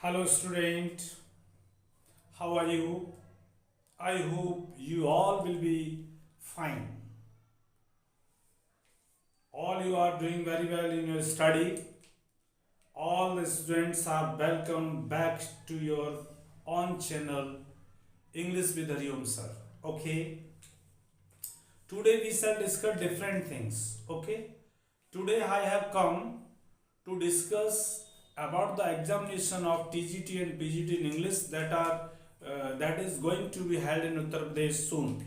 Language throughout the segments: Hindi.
Hello student, how are you? I hope you all will be fine. All you are doing very well in your study. All the students are welcome back to your own channel English with Hariom sir. Okay. Today we shall discuss different things. Okay. Today I have come to discuss about the examination of TGT and PGT in English that is going to be held in Uttar Pradesh soon.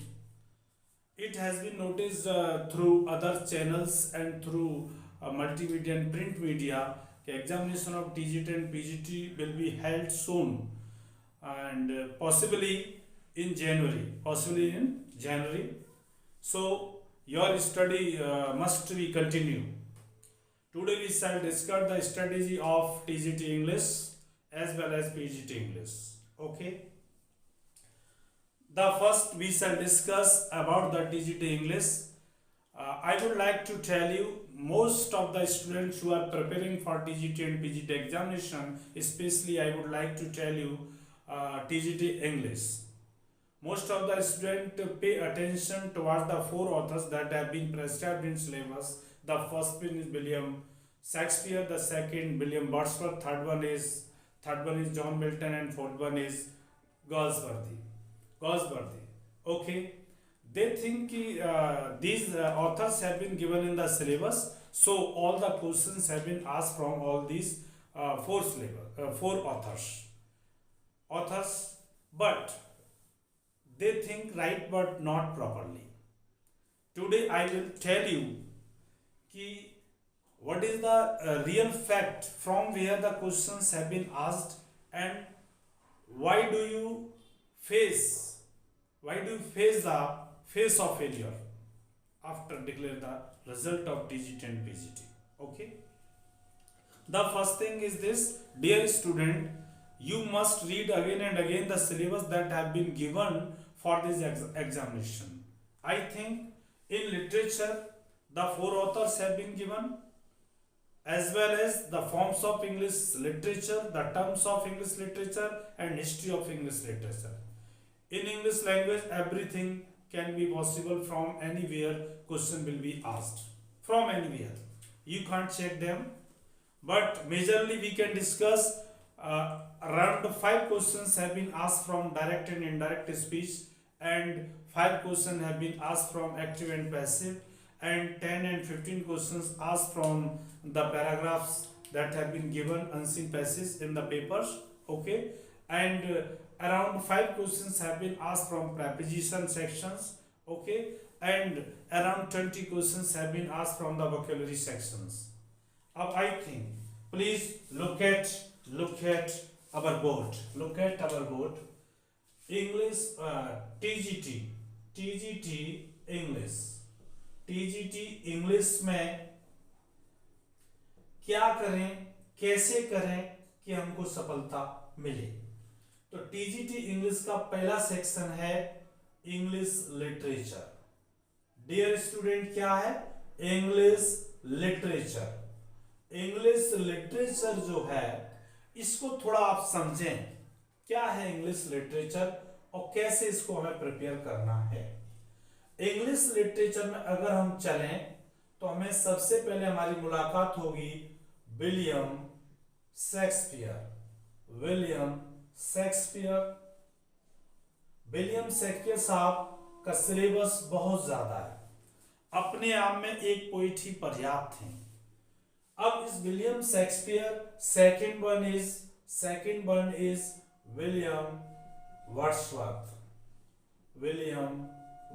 It has been noticed through other channels and through multimedia and print media. The examination of TGT and PGT will be held soon and possibly in January. Possibly in January. So your study must be continued. Today we shall discuss the strategy of TGT English as well as PGT English. Okay. The first we shall discuss about the TGT English. I would like to tell you most of the students who are preparing for TGT and PGT examination, especially I would like to tell you TGT English. Most of the students pay attention towards the four authors that have been prescribed in syllabus. The first one is William Shakespeare, the second William Wordsworth, third one is John Milton, and fourth one is Galsworthy. Okay, they think these authors have been given in the syllabus, so all the questions have been asked from all these four authors, but they think right but not properly. Today I will tell you ki what is the real fact from where the questions have been asked, and why do you face the face of failure after declare the result of TGT and PGT. Okay, the first thing is this, dear student, you must read again and again the syllabus that have been given for this examination. I think in literature the four authors have been given, as well as the forms of English literature, the terms of English literature, and history of English literature. In English language, everything can be possible. From anywhere question will be asked, from anywhere. You can't check them, but majorly we can discuss around 5 questions have been asked from direct and indirect speech, and 5 questions have been asked from active and passive, and 10 and 15 questions asked from the paragraphs that have been given unseen passages in the papers. Okay, and around 5 questions have been asked from preposition sections. Okay, and around 20 questions have been asked from the vocabulary sections. I think, please look at our board. Look at our board. English TGT English में क्या करें, कैसे करें कि हमको सफलता मिले. तो टीजीटी इंग्लिश का पहला सेक्शन है इंग्लिश लिटरेचर. डियर स्टूडेंट, क्या है? English literature. इंग्लिश लिटरेचर जो है इसको थोड़ा आप समझें, क्या है इंग्लिश लिटरेचर और कैसे इसको हमें प्रिपेयर करना है. इंग्लिश लिटरेचर में अगर हम चलें तो हमें सबसे पहले हमारी मुलाकात होगी विलियम शेक्सपियर. विलियम शेक्सपियर साहब का सिलेबस बहुत ज्यादा है, अपने आप में एक पोइट ही पर्याप्त है. अब इस William Shakespeare, second one is William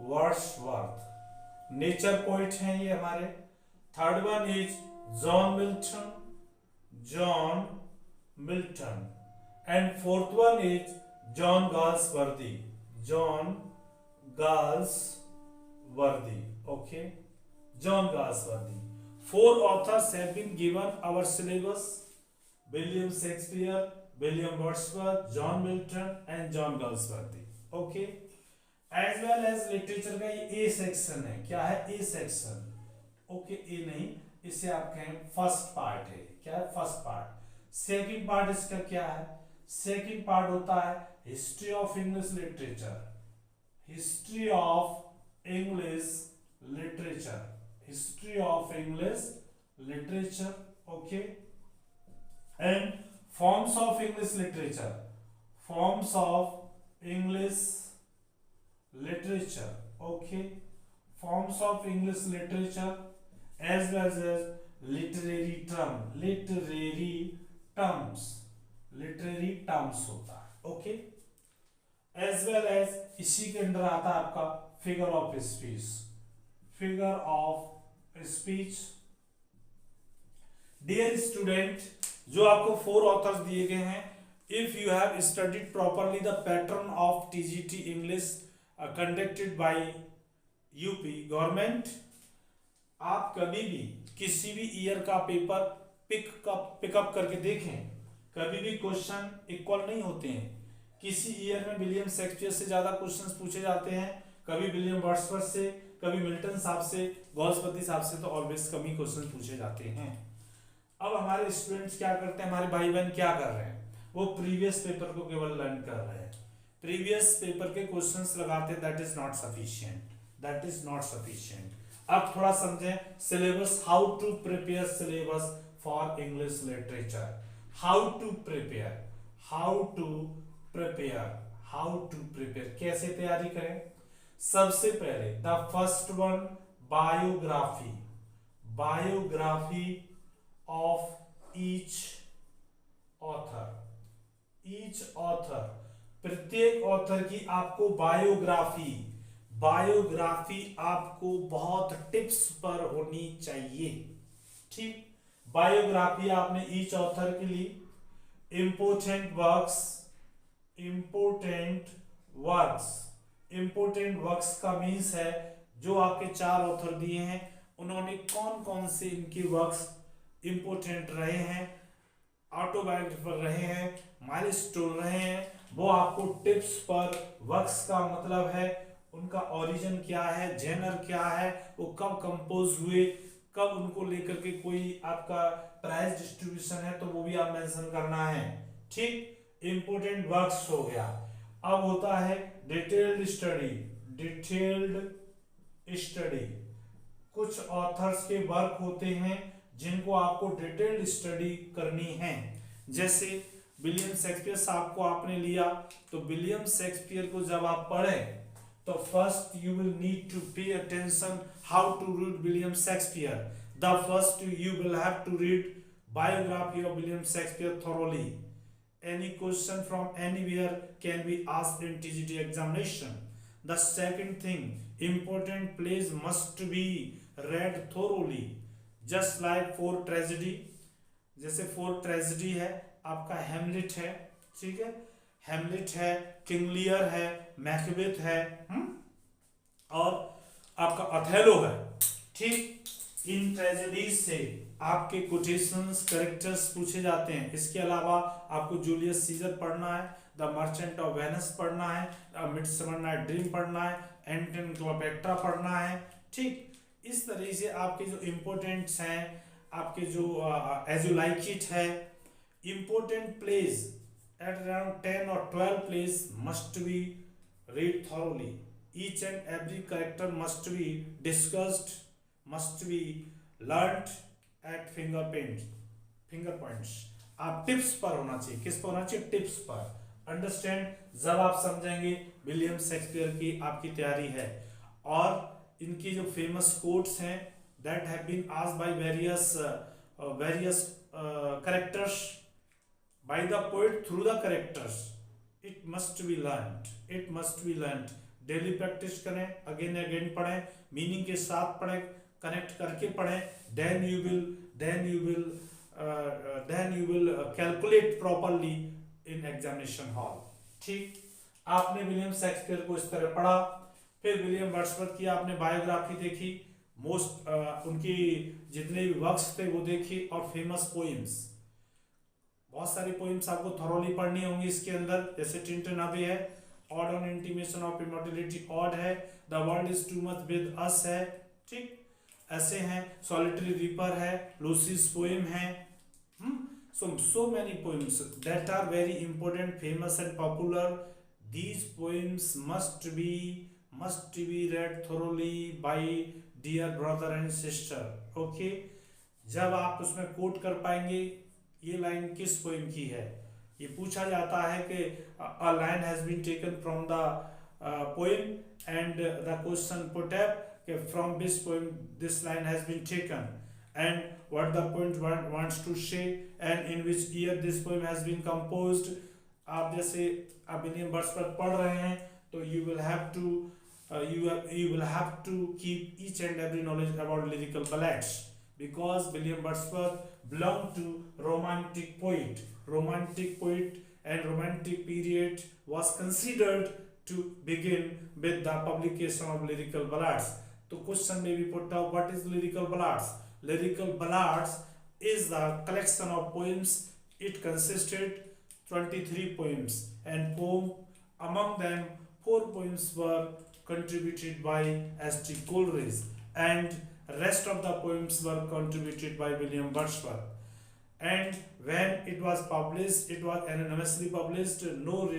Wordsworth, nature poet हैं ये हमारे. Third one is John Milton, and fourth one is John Galsworthy. Okay, John Galsworthy. 4 authors have been given our syllabus: William Shakespeare, William Wordsworth, John Milton, and John Galsworthy. Okay, as well as literature का ये A section है. क्या है? A section. Okay, A नहीं, इसे आप कहें फर्स्ट पार्ट है. क्या है? First part. सेकंड पार्ट इसका क्या है? सेकंड पार्ट होता है history of English literature, history of English literature, history of English literature, okay. And forms of English literature, forms of English literature, okay, forms of English literature as well as literary term, literary terms, literary terms होता है, okay, as well as इसी के अंदर आता है आपका figure of speech, figure of speech। Dear student, जो आपको 4 ऑथर्स दिए गए हैं, if you have studied properly the pattern of TGT English conducted by UP government, आप कभी भी किसी भी ईयर का पेपर पिकअप करके देखें, कभी भी क्वेश्चन इक्वल नहीं होते हैं। किसी ईयर में विलियम शेक्सपियर से ज्यादा क्वेश्चंस पूछे जाते हैं, कभी विलियम वर्ड्सवर्थ से, कभी मिल्टन साहब से, गॉल्सवर्दी साहब से, तो ऑलवेज कम ही क्वेश्चन पूछे जाते हैं। अब हमारे स्टूडेंट्स क्या करते हैं, हमारे भाई बहन क्या कर रहे हैं, वो प्रीवियस पेपर को केवल लर्न कर रहे हैं, प्रीवियस पेपर के क्वेश्चंस लगाते हैं। That is not sufficient, that is not sufficient. अब थोड़ा समझें syllabus, how to prepare syllabus for English literature, how to prepare, how to prepare, how to prepare, कैसे तैयारी करें। सबसे पहले the first one, biography, biography of each author, each author, प्रत्येक ऑथर की आपको बायोग्राफी, बायोग्राफी आपको बहुत टिप्स पर होनी चाहिए, ठीक। बायोग्राफी आपने ईच ऑथर के लिए important works, important works, important works का मीन्स है जो आपके 4 ऑथर दिए हैं, उन्होंने कौन कौन से इनके वर्क्स इंपोर्टेंट रहे हैं, ऑटोबायोग्राफर रहे हैं, माइलस्टोन रहे हैं, वो आपको टिप्स पर, वर्क्स का मतलब है उनका ओरिजिन क्या है, जेनर क्या है, वो कब कंपोज हुए, कब उनको लेकर के कोई आपका प्राइस डिस्ट्रीब्यूशन है तो वो भी आप मेंशन करना है, ठीक। इंपोर्टेंट वर्क्स हो गया। अब होता है डिटेल्ड स्टडी, डिटेल्ड स्टडी, कुछ ऑथर्स के वर्क होते हैं जिनको आपको डिटेल्ड स्टडी करनी है। जैसे विलियम शेक्सपियर साहब को आपने लिया, तो विलियम शेक्सपियर को जब आप पढ़ें तो first you will need to pay attention how to read William Shakespeare, the first you will have to read biography of William Shakespeare thoroughly. Any question from anywhere can be asked in TGT examination. The second thing, important plays must be read thoroughly. Just like 4 tragedy, जैसे 4 ट्रेजेडी है, आपका हेमलेट है, ठीक है, हेमलेट है, किंग लियर है, मैकबेथ है, और आपका अथेलो है, ठीक। इन ट्रेजेडीज से आपके कोटेशंस, कैरेक्टर्स पूछे जाते हैं। इसके अलावा आपको जूलियस सीजर पढ़ना है, द मर्चेंट ऑफ वेनिस पढ़ना है, मिडसमर नाइट ड्रीम पढ़ना है, एंटन क्लोपेट्रा पढ़ना है, ठीक। इस तरह से आपके जो इम्पोर्टेंट्स हैं, आपके जो एज यू लाइक इट है, इम्पोर्टेंट प्लेस एट अराउंड 10 और 12 place must be read thoroughly, each and every character must be discussed, must be learned at finger points. आप टिप्स पर होना चाहिए, किस पर होना चाहिए, टिप्स पर। अंडरस्टैंड, जब आप समझेंगे विलियम शेक्सपियर की आपकी तैयारी है। और इनकी जो फेमस कोट्स हैं that have been asked by various characters, by the poet through the characters, it must be learned, it must be learned। Daily practice करें, अगेन अगेन पढ़ें, मीनिंग के साथ पढ़ें, कनेक्ट करके पढ़ें, then you will calculate properly in examination hall, ठीक। आपने विलियम शेक्सपियर को इस तरह पढ़ा, फिर विलियम वर्ड्सवर्थ की आपने बायोग्राफी देखी, मोस्ट उनकी जितने भी वर्क्स थे वो देखिए, और फेमस पोइम्स, बहुत सारी पोइम्स आपको थॉरोली पढ़नी होंगी इसके अंदर। जैसे टिंटन अबे है, ode on intimation of immortality ode है, the world is too much with us है, ठीक। ऐसे हैं, सॉलिटरी रीपर है, लूसीज पोएम है, So many poems that are very important, famous and popular. These poems must be read thoroughly by dear brother and sister. Okay, जब आप उसमें कोट कर पाएंगे ये लाइन किस पोएम की है, ये पूछा जाता है कि a line has been taken from the poem and the question put up from this poem this line has been taken and what the poet wants to say and in which year this poem has been composed. आप जैसे आप विलियम वर्ड्सवर्थ पढ़ रहे हैं तो you will have to keep each and every knowledge about lyrical ballads because William Wordsworth belonged to romantic poet and romantic period was considered to begin with the publication of lyrical ballads. तो question may be put up, what is lyrical ballads? Lyrical ballads is the collection of poems. It consisted 23 poems and among them 4 poems were contributed by S.T. Coleridge and rest of the poems were contributed by William Wordsworth. And when it was published, it was anonymously published. No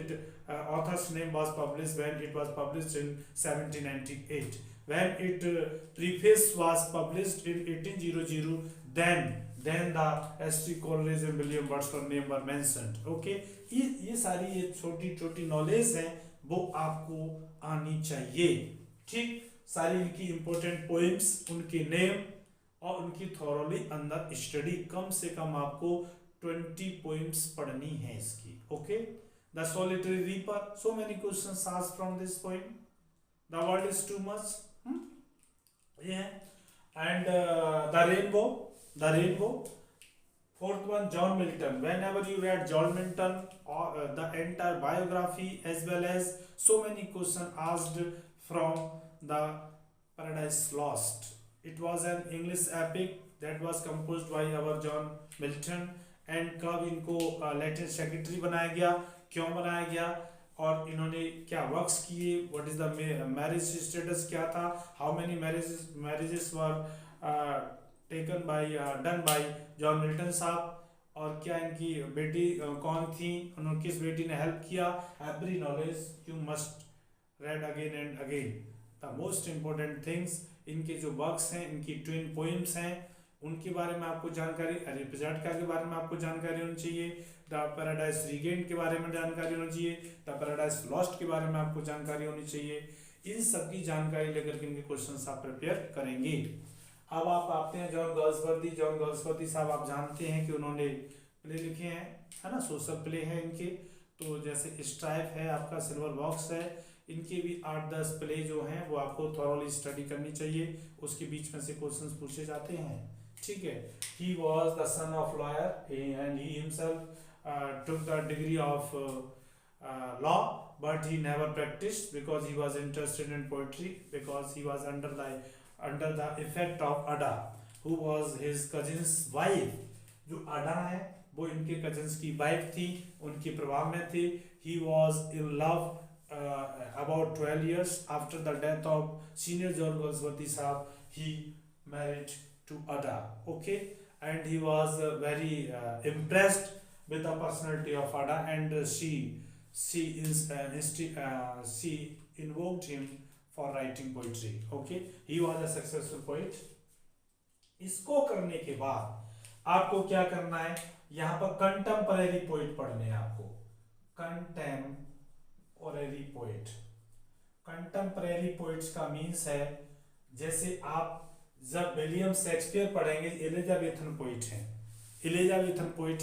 author's name was published when it was published in 1798. When it preface was published in 1800, then the S.T. Coleridge and William Wordsworth name were mentioned. Okay, ये सारी ये छोटी छोटी नॉलेज है वो आपको आनी चाहिए. ठीक, सारी इनकी इंपॉर्टेंट पोएम्स, उनके नेम और उनकी थॉरोली अंदर स्टडी. कम से कम आपको 20 पोएम्स पढ़नी है इसकी. Okay, the solitary reaper, so many questions asked from this poem. The world is too much, ये है. And the rainbow. Fourth one, John Milton. Whenever you read John Milton or the entire biography as well as so many questions asked from the Paradise Lost. It was an English epic that was composed by our John Milton. And कब इनको Latin secretary बनाया गया, क्यों बनाया गया और इन्होंने क्या वर्क्स किए, what is the marriage status क्या था, how many marriages were taken by done by John Milton साहब, और क्या इनकी बेटी कौन थी, उन्होंने किस बेटी ने हेल्प किया. Every knowledge you must read again and again. The most important things, इनके जो वर्क्स हैं, इनकी ट्विन पोएम्स हैं, उनके बारे में आपको जानकारी, अरिपजाटका के बारे में आपको जानकारी होनी चाहिए, द पैराडाइज रीगेंड के बारे में जानकारी होनी चाहिए, द पैराडाइज लॉस्ट के बारे में आपको जानकारी होनी चाहिए. इन सब की जानकारी लेकर के इनके क्वेश्चंस आप प्रिपेयर करेंगे. अब आप आते हैं जॉन गर्ल्सवर्दी साहब. आप जानते हैं कि उन्होंने प्ले लिखे हैं, है ना, सोशल प्ले है इनके. तो जैसे स्ट्राइप है आपका, सिल्वर बॉक्स है, इनके भी 8-10 प्ले जो हैं वो आपको थॉरोली स्टडी करनी चाहिए. उसके बीच में से क्वेश्चंस पूछे जाते हैं. ठीक है. He was the son of lawyer and he himself took the degree of law but he never practiced because he was interested in poetry, because he was under the effect of Ada, who was his cousin's wife. जो Ada है वो इनके cousins की wife थी, उनके प्रभाव में थे. He was in love about 12 years after the death of senior John Galsworthy Sahab. He married to Ada. Okay, and he was very impressed with the personality of Ada, and she invoked him for writing poetry. Okay, he was a successful poet. इसको करने के बाद आपको क्या करना है, यहाँ पर कंटेम्परेरी पोइट पढ़ने हैं आपको. कंटेम्परेरी पोइट्स का मीन्स है, जैसे आप जब विलियम शेक्सपियर पढ़ेंगे, एलिजाबेथन पोइट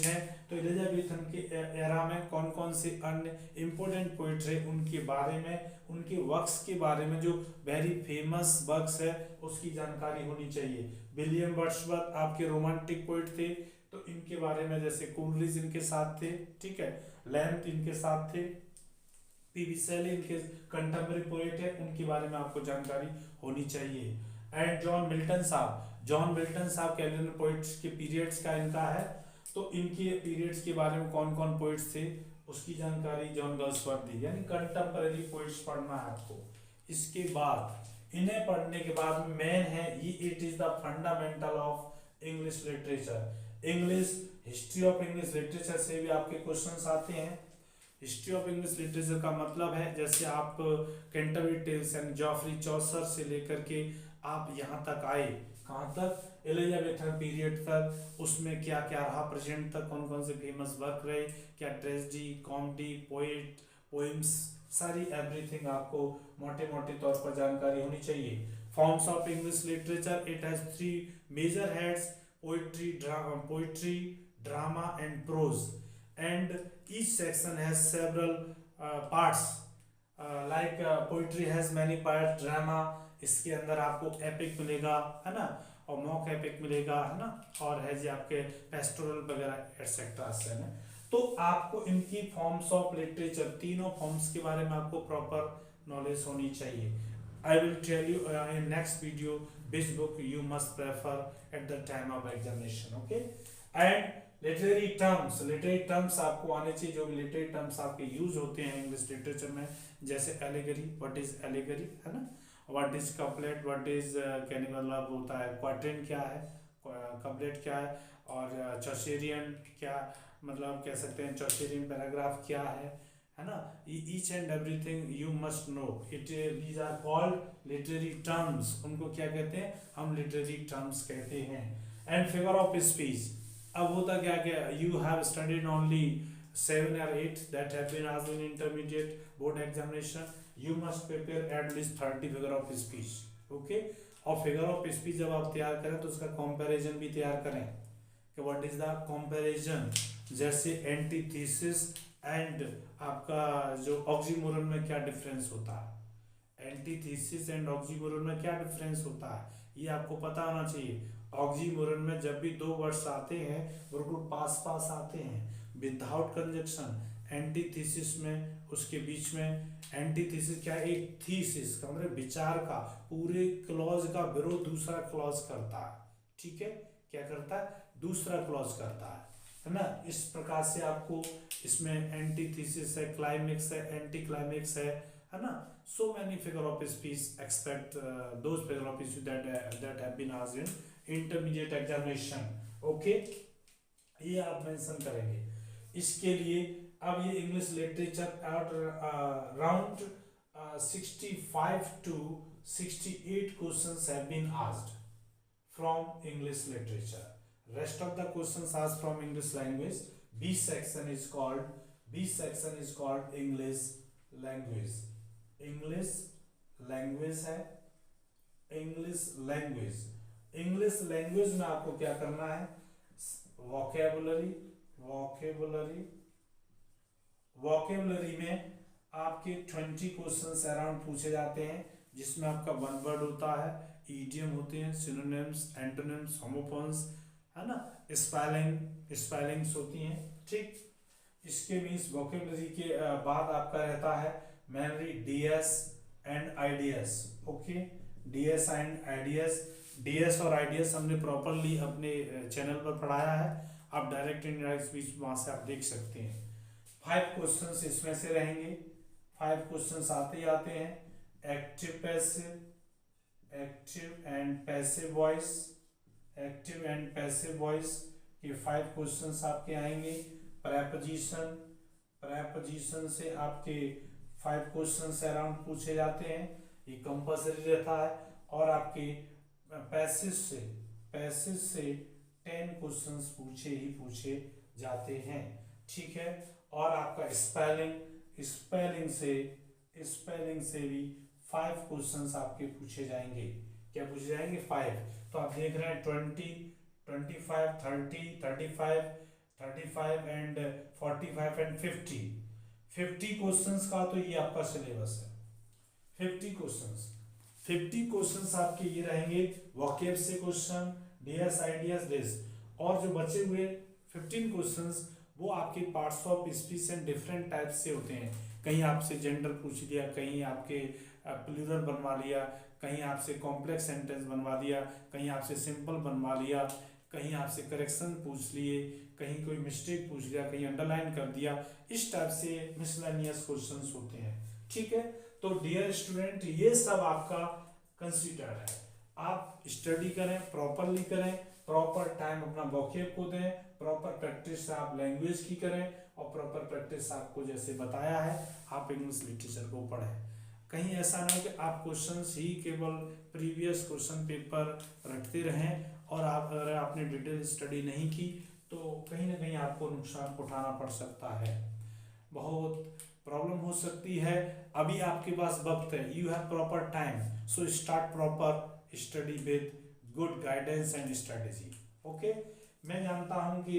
हैं, तो एलिजाबेथन के एरा में कौन कौन से अन्य इम्पोर्टेंट पोइट है उनके बारे में, उनके वर्क्स के बारे में, जो वेरी फेमस वर्क्स है उसकी जानकारी होनी चाहिए. विलियम वर्ड्सवर्थ आपके रोमांटिक पोइट थे, तो इनके बारे में, जैसे कोलरिज इनके साथ थे, ठीक है, लैम्प इनके साथ थे, पीवी शेली इनके कंटेम्परेरी पोइट है, उनके बारे में आपको जानकारी होनी चाहिए. एंड जॉन मिल्टन साहब कैलेंडर पोइट्स के पीरियड्स का इनका है, तो इनके पीरियड्स के बारे में कौन कौन पोइट्स थे उसकी जानकारी जॉन गर्ल्सवर्थ दी. यानी कंटेम्परेरी पोइट्स पढ़ना है आपको. इसके बाद इन्हें पढ़ने के बाद मेन है ये, it is the fundamental of English literature, English history of English literature से भी आपके क्वेश्चंस आते हैं। हिस्ट्री ऑफ इंग्लिश लिटरेचर का मतलब है जैसे आप कैंटरबरी टेल्स एंड जॉफरी चौसर से लेकर के आप यहाँ तक आए, कहाँ तक, एलिजाबेथन पीरियड तक, उसमें क्या क्या रहा, प्रेजेंट तक कौन कौन से फेमस वर्क रहे, क्या ट्रेजेडी, कॉमेडी, पोएट, पोइम्स, सारी एवरीथिंग आपको मोटे मोटे तौर पर जानकारी होनी चाहिए। Forms of English literature, it has 3 major heads, poetry, drama and prose, and each section has several parts, like poetry has many parts, drama इसके अंदर आपको एपिक मिलेगा, है ना, और मॉक एपिक मिलेगा, है ना, और है जी आपके पेस्टोरल वगैरह एटसेट्रा है ना। तो आपको इनकी फॉर्म्स ऑफ लिटरेचर, तीनों फॉर्म्स के बारे में आपको प्रॉपर नॉलेज होनी चाहिए। I will tell you in next video which book you must prefer at the time of examination, okay? And literary terms आपको आने चाहिए, जो भी लिटरेरी टर्म्स आपके यूज होते हैं इंग्लिश लिटरेचर में, जैसे एलिगरी, व्हाट इज एलिगरी, है ना, what is couplet, what is कहने का मतलब होता है क्वार्टेन क्या है, कपलेट क्या है, और चौशेरियन क्या, मतलब कह सकते हैं चौशेरियन पैराग्राफ क्या है ना, each and everything you must know it, these are called literary terms, उनको क्या कहते हैं, हम लिटरेरी टर्म्स कहते हैं। एंड फिगर ऑफ स्पीच, अब होता क्या क्या, you have studied only 7 or 8 that have been asked in intermediate board examination, you must prepare at least 30 figure of speech, okay? और फिगर ऑफ स्पीच जब आप तैयार करें तो उसका कंपैरिजन भी तैयार करें कि व्हाट इज द कंपैरिजन, जैसे एंटीथेसिस एंड आपका जो ऑक्सीमोरन में क्या डिफरेंस होता है, एंटीथेसिस एंड ऑक्सीमोरन में क्या डिफरेंस होता है, ये आपको पता होना चाहिए। ऑक्सीमोरन में जब भी 2 वर्ड्स आते हैं बिल्कुल पास पास आते हैं विदाउट कंजक्शन, एंटीथेसिस में उसके बीच में, एंटीथेसिस क्या, एक थीसिस का मतलब विचार का, पूरे क्लॉज का विरोध दूसरा क्लॉज करता है, ठीक है, क्या करता है, दूसरा क्लॉज करता है ना। इस प्रकार से आपको इसमें एंटीथेसिस है, क्लाइमेक्स है, एंटी क्लाइमेक्स है ना। So many figure of speech, expect those figure of speech that have been asked in intermediate examination, okay, ये आप मेंशन करेंगे। इसके लिए अब ये English literature around 65 to 68 questions have been asked from English literature. Rest of the questions asked from English language. B section is called English language. English language है, English language. इंग्लिश लैंग्वेज में आपको क्या करना है, वोकेबुलरी में आपके 20 क्वेश्चंस अराउंड पूछे जाते हैं, जिसमें आपका 1 वर्ड होता है, ईडियम होते हैं, सिनोनिम्स, एंटोनिम्स, होमोफोन्स, है ना, स्पेलिंग्स होती हैं, ठीक। इसके मीन्स वोकेबुलरी के बाद आपका रहता है memory, DS and ideas, okay, DS and ideas. DS और आइडियाज हमने प्रॉपरली अपने चैनल पर पढ़ाया है, आप डायरेक्ट इंडायरेक्ट स्पीच वहां से आप देख सकते हैं। 5 क्वेश्चंस इसमें से रहेंगे, 5 क्वेश्चंस आते ही आते हैं, एक्टिव एंड पैसिव वॉइस के 5 क्वेश्चंस आपके आएंगे। प्रेपोजिशन से आपके 5 क्वेश्चंस अराउंड पूछे जाते हैं, ये कंपल्सरी रहता है। और आपके पैसेज से 10 क्वेश्चंस पूछे जाते हैं, ठीक है। और आपका स्पेलिंग से भी 5 क्वेश्चंस आपके पूछे जाएंगे। क्या पूछे जाएंगे? 5। तो आप देख रहे हैं 20, 25, 30, 35 एंड 45 एंड 50 क्वेश्चंस का तो ये आपका सिलेबस है। 50 क्वेश्चंस आपके ये रहेंगे, वोकैब से क्वेश्चन, डीएस, आइडियाज, दिस। और जो बचे हुए 15 क्वेश्चंस वो आपके parts of speech and different type से होते हैं। कहीं आपसे जेंडर पूछ लिया, कहीं आपके प्लूरल बनवा लिया, कहीं आपसे कॉम्प्लेक्स सेंटेंस बनवा दिया, कहीं आपसे सिंपल बनवा लिया, कहीं आपसे करेक्शन पूछ लिए, कहीं कोई मिस्टेक पूछ लिया, कहीं अंडरलाइन कर दिया। इस टाइप से मिसलेनियस क्वेश्चंस होते हैं, ठीक है। तो डियर स्टूडेंट, ये सब आपका कंसीडर है। आप स्टडी करें, प्रॉपरली करें, प्रॉपर टाइम अपना वोकैब को दें, प्रॉपर प्रैक्टिस आप लैंग्वेज की करें और प्रॉपर प्रैक्टिस आपको जैसे बताया है आप इंग्लिश लिटरेचर को पढ़ें। कहीं ऐसा ना हो कि आप क्वेश्चंस ही केवल प्रीवियस क्वेश्चन पेपर रटते रहें और आप अगर आपने डिटेल स्टडी नहीं की तो कहीं ना कहीं आपको नुकसान उठाना पड़ सकता है, बहुत प्रॉब्लम हो सकती है। अभी आपके पास वक्त है, you have proper time, so start proper study with good guidance and strategy. Okay, मैं जानता हूं कि